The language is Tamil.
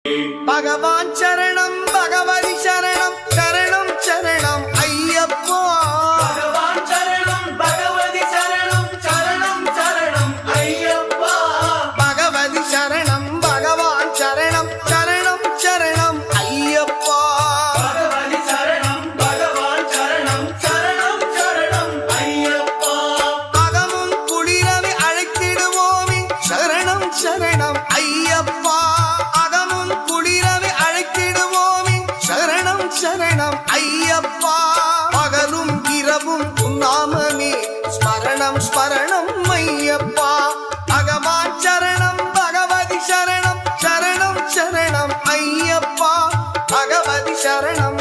பகவான் சரணம் பகவதி சரணம் சரணம் சரணம் ஐயப்பா. பகவான் சரணம் பகவதி சரணம் சரணம் சரணம் ஐயப்பா. பகவதி சரணம் பகவான் சரணம் சரணம் சரணம் ஐயப்பா. பகவதி சரணம் பகவான் சரணம் சரணம் சரணம் ஐயப்பா. அகமும் குளிரவி அழைத்திடுவோமே சரணம் சரணம் ஐயப்பா. அகமும் குளிரவி அழைத்திடுவோமே சரணம் சரணம் ஐயப்பா. பகலும் இரவும் உன்னாமமே ஸ்மரணம் ஸ்மரணம் ஐயப்பா. பகவான் சரணம் பகவதி சரணம் சரணம் சரணம் ஐயப்பா. பகவதி சரணம்